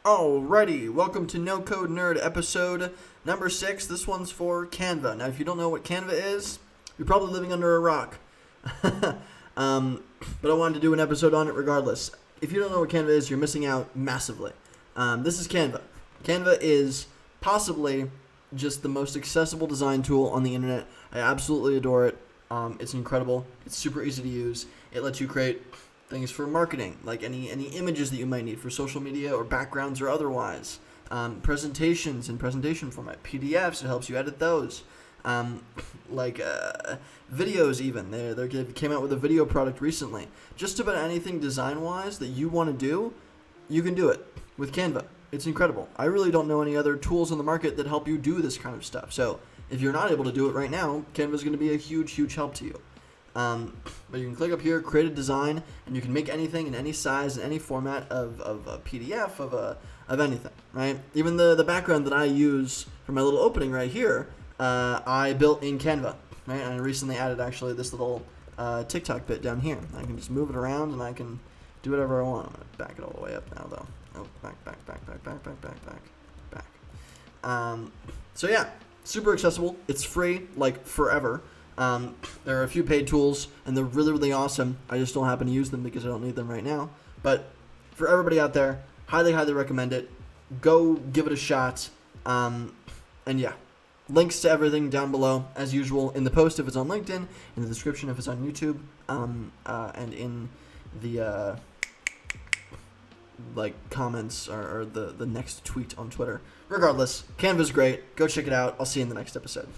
Alrighty, welcome to No Code Nerd episode number 6. This one's for Canva. Now, if you don't know what Canva is, you're probably living under a rock. But I wanted to do an episode on it regardless. If you don't know what Canva is, you're missing out massively. This is Canva. Canva is possibly just the most accessible design tool on the internet. I absolutely adore it. It's incredible. It's super easy to use. It lets you create things for marketing, like any images that you might need for social media or backgrounds or otherwise. Presentations in presentation format, PDFs, it helps you edit those. Videos even. They came out with a video product recently. Just about anything design-wise that you want to do, you can do it with Canva. It's incredible. I really don't know any other tools on the market that help you do this kind of stuff. So if you're not able to do it right now, Canva is going to be a huge, huge help to you. But you can click up here, create a design, and you can make anything in any size, in any format of a PDF, of anything, right? Even the background that I use for my little opening right here, I built in Canva, right? And I recently added actually this little TikTok bit down here. I can just move it around and I can do whatever I want. I'm going to back it all the way up now though. Oh, back. So yeah, super accessible. It's free, like forever. There are a few paid tools, and they're really, really awesome. I just don't happen to use them because I don't need them right now. But for everybody out there, highly, highly recommend it. Go give it a shot. And yeah, links to everything down below, as usual, in the post if it's on LinkedIn, in the description if it's on YouTube, and in the comments or the next tweet on Twitter. Regardless, Canva's great. Go check it out. I'll see you in the next episode.